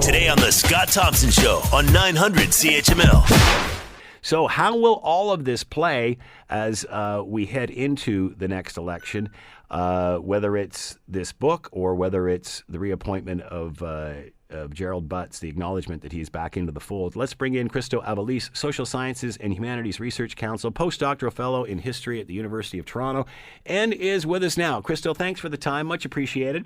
Today on the Scott Thomson Show on 900 CHML. So how will all of this play as we head into the next election, whether it's this book or whether it's the reappointment of Gerald Butts, the acknowledgement that he's back into the fold? Let's bring in Christo Avalis, Social Sciences and Humanities Research Council, postdoctoral fellow in history at the University of Toronto, and is with us now. Christo, thanks for the time. Much appreciated.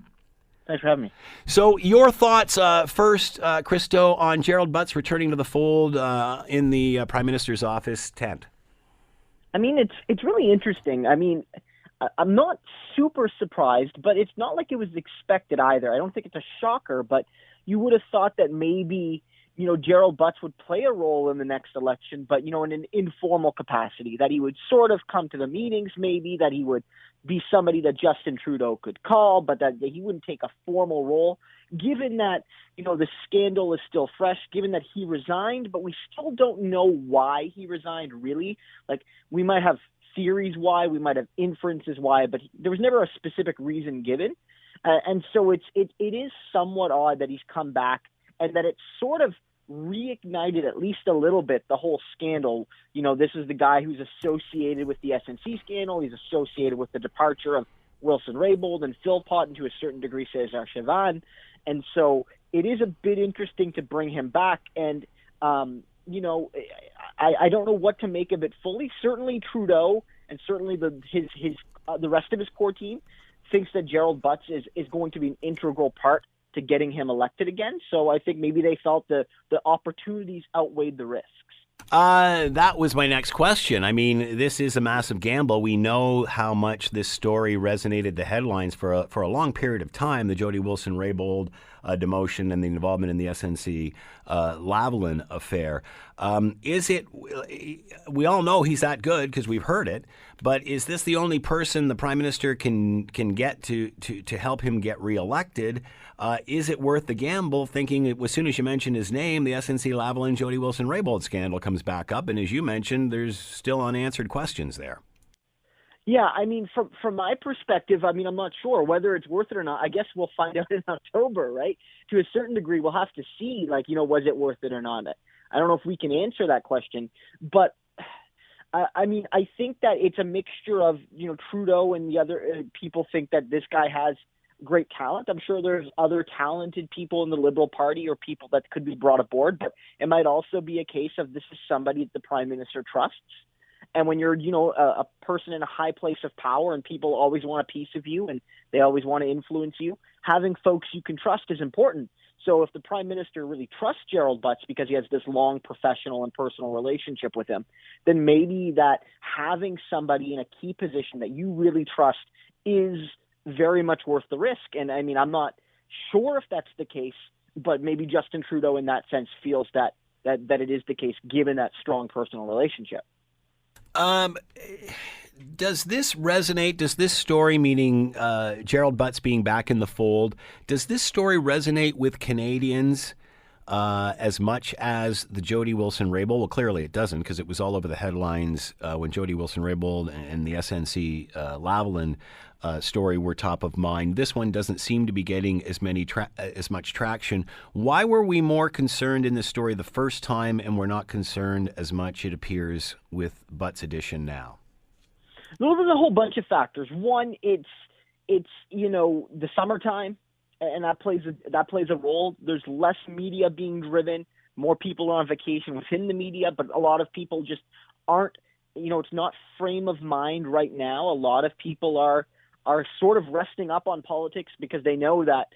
Thanks for having me. So your thoughts first, Christo, on Gerald Butts returning to the fold in the Prime Minister's office tent? I mean, it's really interesting. I mean, I'm not super surprised, but it's not like it was expected either. I don't think it's a shocker, but you would have thought that maybe, Gerald Butts would play a role in the next election, but, in an informal capacity, that he would sort of come to the meetings maybe, that he would be somebody that Justin Trudeau could call, but that he wouldn't take a formal role, given that, the scandal is still fresh, given that he resigned, but we still don't know why he resigned, really. Like, we might have theories why, we might have inferences why, but there was never a specific reason given. And so it is somewhat odd that he's come back and that it sort of reignited at least a little bit the whole scandal. This is the guy who's associated with the SNC scandal. He's associated with the departure of Wilson Raybould and Philpott, and to a certain degree Cesar Chavan. And so it is a bit interesting to bring him back. And, I don't know what to make of it fully. Certainly Trudeau and certainly the rest of his core team thinks that Gerald Butts is going to be an integral part to getting him elected again. So I think maybe they felt the opportunities outweighed the risks. That was my next question. I mean, this is a massive gamble. We know how much this story resonated the headlines for a long period of time, the Jody Wilson-Raybould demotion and the involvement in the SNC Lavalin affair. We all know he's that good because we've heard it, but is this the only person the Prime Minister can get to help him get reelected? Is it worth the gamble, thinking as soon as you mention his name, the SNC Lavalin Jody Wilson-Raybould scandal comes back up, and as you mentioned, there's still unanswered questions there. Yeah, I mean, from my perspective, I'm not sure whether it's worth it or not. I guess we'll find out in October, right? To a certain degree, we'll have to see, was it worth it or not? I don't know if we can answer that question, but I think that it's a mixture of, Trudeau and the other people think that this guy has great talent. I'm sure there's other talented people in the Liberal Party or people that could be brought aboard, but it might also be a case of this is somebody that the Prime Minister trusts. And when you're, a person in a high place of power and people always want a piece of you and they always want to influence you, having folks you can trust is important. So if the Prime Minister really trusts Gerald Butts because he has this long professional and personal relationship with him, then maybe that having somebody in a key position that you really trust is very much worth the risk. And I'm not sure if that's the case, but maybe Justin Trudeau in that sense feels that it is the case given that strong personal relationship. Does this resonate? Does this story, meaning Gerald Butts being back in the fold, does this story resonate with Canadians as much as the Jody Wilson-Raybould? Well, clearly it doesn't, because it was all over the headlines when Jody Wilson-Raybould and the SNC Lavalin story were top of mind. This one doesn't seem to be getting as much traction. Why were we more concerned in this story the first time, and we're not concerned as much, it appears, with Butts' edition now? There's a whole bunch of factors. One, it's the summertime, and that plays a role. There's less media being driven. More people are on vacation within the media, but a lot of people just aren't. It's not frame of mind right now. A lot of people are sort of resting up on politics because they know that,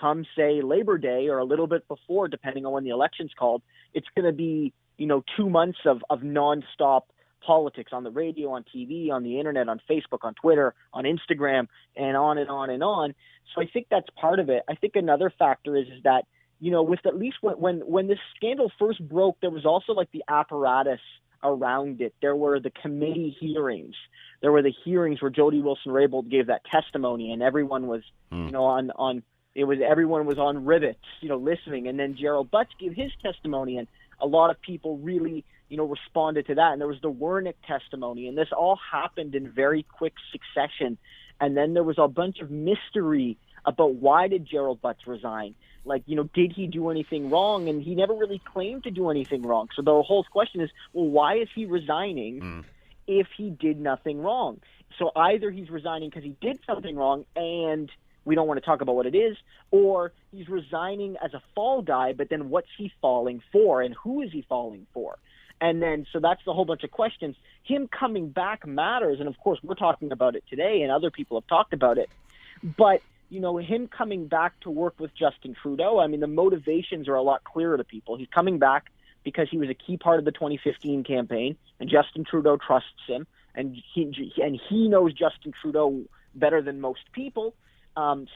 come say Labor Day or a little bit before, depending on when the election's called, it's going to be, 2 months of nonstop politics on the radio, on TV, on the internet, on Facebook, on Twitter, on Instagram, and on and on and on. So I think that's part of it. I think another factor is that, with at least when this scandal first broke, there was also the apparatus around it. There were the committee hearings. There were the hearings where Jody Wilson-Raybould gave that testimony, and everyone was, everyone was on rivets, listening. And then Gerald Butts gave his testimony, and a lot of people really, responded to that. And there was the Wernick testimony, and this all happened in very quick succession. And then there was a bunch of mystery about why did Gerald Butts resign. Like, did he do anything wrong? And he never really claimed to do anything wrong. So the whole question is, well, why is he resigning if he did nothing wrong? So either he's resigning because he did something wrong and we don't want to talk about what it is, or he's resigning as a fall guy, but then what's he falling for and who is he falling for? And then, so that's the whole bunch of questions. Him coming back matters, and of course we're talking about it today and other people have talked about it. But, him coming back to work with Justin Trudeau, I mean, the motivations are a lot clearer to people. He's coming back because he was a key part of the 2015 campaign, and Justin Trudeau trusts him, and he knows Justin Trudeau better than most people.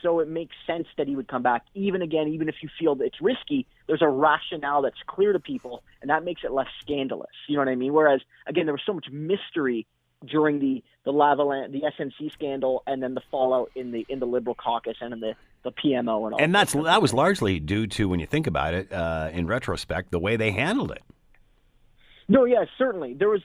So it makes sense that he would come back. Even if you feel that it's risky, there's a rationale that's clear to people, and that makes it less scandalous. You know what I mean? Whereas, again, there was so much mystery during the SNC scandal, and then the fallout in the Liberal caucus and in the PMO and all. And that was largely due to, when you think about it, in retrospect, the way they handled it. No, yeah, certainly. There was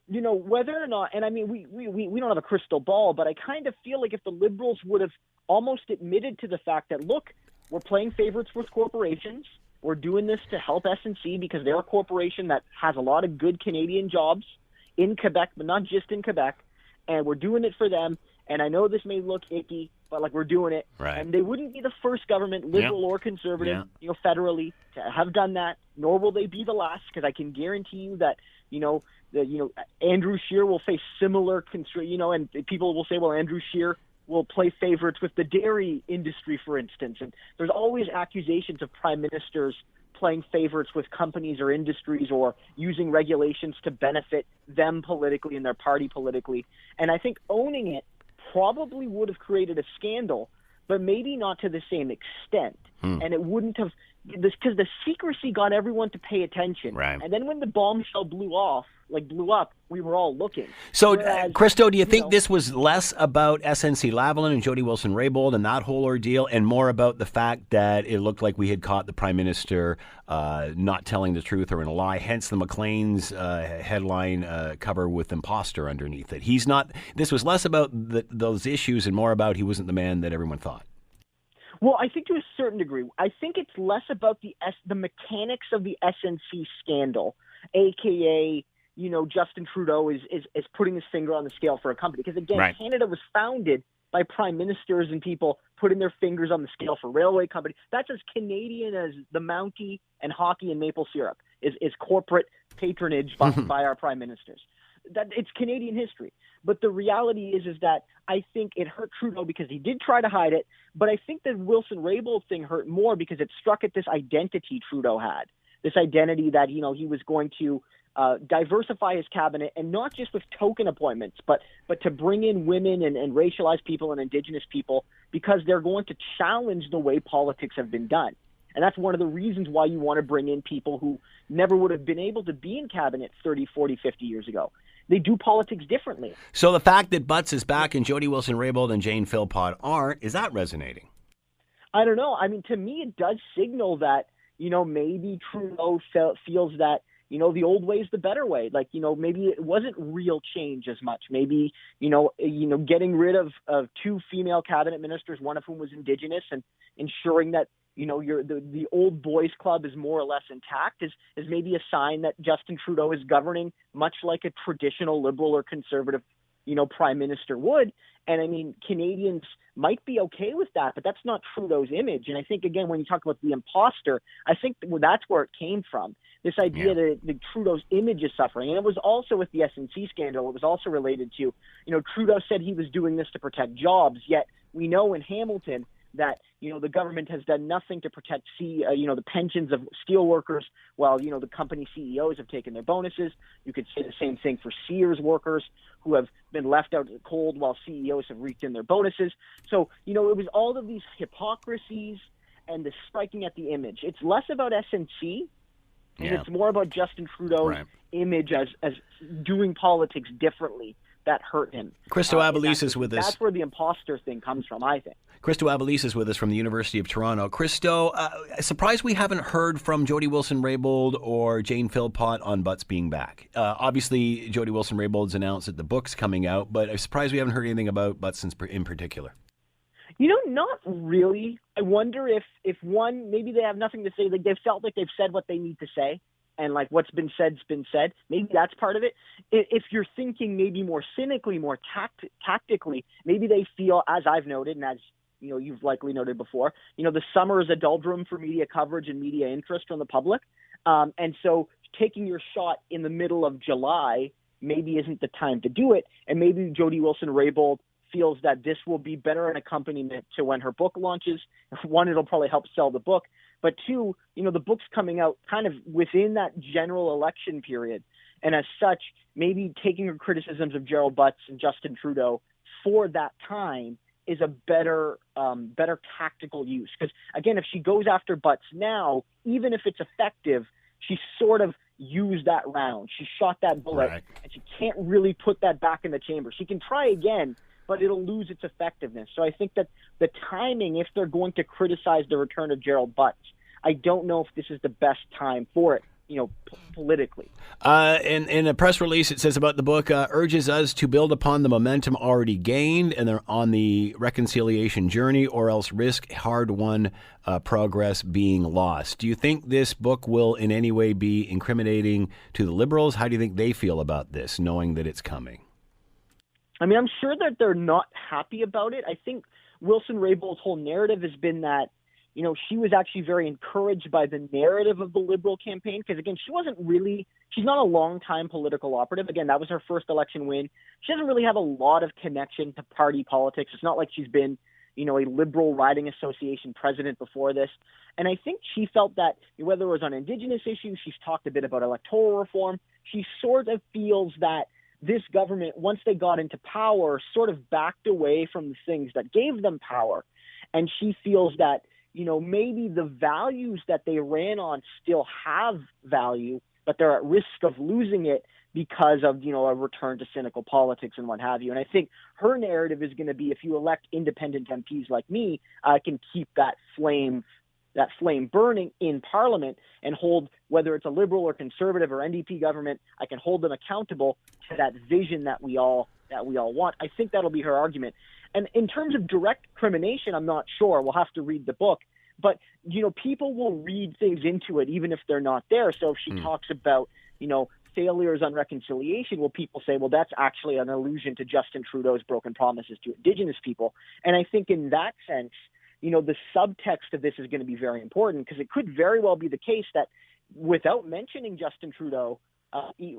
whether or not, and I mean, we don't have a crystal ball, but I kind of feel like if the Liberals would have almost admitted to the fact that, look, we're playing favorites with corporations, we're doing this to help SNC because they're a corporation that has a lot of good Canadian jobs in Quebec, but not just in Quebec, and we're doing it for them, and I know this may look icky, but we're doing it. Right. And they wouldn't be the first government, liberal or conservative, federally, to have done that, nor will they be the last, because I can guarantee you that, Andrew Scheer will face similar and people will say, well, Andrew Scheer will play favorites with the dairy industry, for instance. And there's always accusations of prime ministers playing favorites with companies or industries or using regulations to benefit them politically and their party politically. And I think owning it probably would have created a scandal, but maybe not to the same extent. And it wouldn't have, because the secrecy got everyone to pay attention. Right. And then when the bombshell blew up, we were all looking. So, Whereas, Christo, do you think this was less about SNC-Lavalin and Jody Wilson-Raybould and that whole ordeal, and more about the fact that it looked like we had caught the Prime Minister not telling the truth or in a lie, hence the Maclean's headline cover with imposter underneath it? This was less about those issues and more about he wasn't the man that everyone thought. Well, I think to a certain degree. I think it's less about the mechanics of the SNC scandal, a.k.a., Justin Trudeau is putting his finger on the scale for a company. Because, again, right. Canada was founded by prime ministers and people putting their fingers on the scale for railway companies. That's as Canadian as the Mountie and hockey and maple syrup is corporate patronage by our prime ministers. That it's Canadian history. But the reality is that I think it hurt Trudeau because he did try to hide it. But I think the Wilson-Raybould thing hurt more because it struck at this identity Trudeau had, this identity that, he was going to diversify his cabinet, and not just with token appointments, but to bring in women and racialized people and Indigenous people, because they're going to challenge the way politics have been done. And that's one of the reasons why you want to bring in people who never would have been able to be in cabinet 30, 40, 50 years ago. They do politics differently. So the fact that Butts is back and Jody Wilson-Raybould and Jane Philpott aren't, is that resonating? I don't know. I mean, to me, it does signal that, maybe Trudeau feels that, the old way is the better way. Maybe it wasn't real change as much. Maybe, getting rid of two female cabinet ministers, one of whom was Indigenous, and ensuring that, the old boys club is more or less intact is maybe a sign that Justin Trudeau is governing much like a traditional liberal or conservative, prime minister would. And I mean, Canadians might be okay with that, but that's not Trudeau's image. And I think, again, when you talk about the imposter, I think that's where it came from. This idea that Trudeau's image is suffering. And it was also with the SNC scandal. It was also related to, Trudeau said he was doing this to protect jobs, yet we know in Hamilton that, the government has done nothing to protect, the pensions of steel workers, while, the company CEOs have taken their bonuses. You could say the same thing for Sears workers who have been left out in the cold while CEOs have reaped in their bonuses. So, it was all of these hypocrisies and the striking at the image. It's less about SNC, and it's more about Justin Trudeau's image as doing politics differently that hurt him. Christo Avalise is with us. That's where the imposter thing comes from, I think. Christo Avalise is with us from the University of Toronto. Christo, surprised we haven't heard from Jody Wilson-Raybould or Jane Philpott on Butts being back. Obviously, Jody Wilson-Raybould's announced that the book's coming out, but I'm surprised we haven't heard anything about Butts in particular. Not really. I wonder if one, maybe they have nothing to say. Like, they've felt like they've said what they need to say, and like what's been said's been said. Maybe that's part of it. If you're thinking maybe more cynically, more tactically, maybe they feel, as I've noted, and as you've likely noted before, the summer is a doldrum for media coverage and media interest from the public. And so taking your shot in the middle of July maybe isn't the time to do it. And maybe Jody Wilson-Raybould feels that this will be better an accompaniment to when her book launches. One, it'll probably help sell the book. But two, the book's coming out kind of within that general election period. And as such, maybe taking her criticisms of Gerald Butts and Justin Trudeau for that time is a better tactical use. Because, again, if she goes after Butts now, even if it's effective, she sort of used that round. She shot that bullet, right, and she can't really put that back in the chamber. She can try again, but it'll lose its effectiveness. So I think that the timing, if they're going to criticize the return of Gerald Butts, I don't know if this is the best time for it, politically. In a press release, it says about the book, urges us to build upon the momentum already gained and they're on the reconciliation journey, or else risk hard-won progress being lost. Do you think this book will in any way be incriminating to the Liberals? How do you think they feel about this, knowing that it's coming? I mean, I'm sure that they're not happy about it. I think Wilson-Raybould's whole narrative has been that, she was actually very encouraged by the narrative of the Liberal campaign because, again, she's not a long-time political operative. Again, that was her first election win. She doesn't really have a lot of connection to party politics. It's not like she's been, a Liberal riding association president before this. And I think she felt that whether it was on Indigenous issues, she's talked a bit about electoral reform, she sort of feels that this government, once they got into power, sort of backed away from the things that gave them power. And she feels that, maybe the values that they ran on still have value, but they're at risk of losing it because of, a return to cynical politics and what have you. And I think her narrative is going to be, if you elect independent MPs like me, I can keep that flame burning in Parliament and hold, whether it's a Liberal or Conservative or NDP government, I can hold them accountable to that vision that we all want. I think that'll be her argument. And in terms of direct crimination, I'm not sure. We'll have to read the book. But, people will read things into it even if they're not there. So if she talks about, failures on reconciliation, well, people say, well, that's actually an allusion to Justin Trudeau's broken promises to Indigenous people. And I think in that sense, the subtext of this is going to be very important because it could very well be the case that without mentioning Justin Trudeau,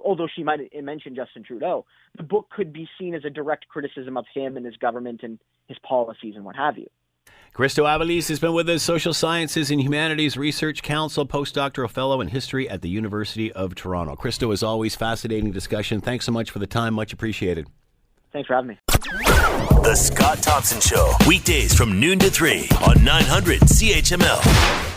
although she might mention Justin Trudeau, the book could be seen as a direct criticism of him and his government and his policies and what have you. Christo Avalis has been with us, Social Sciences and Humanities Research Council, postdoctoral fellow in history at the University of Toronto. Christo, as always, fascinating discussion. Thanks so much for the time. Much appreciated. Thanks for having me. The Scott Thomson Show, weekdays from noon to 3 on 900 CHML.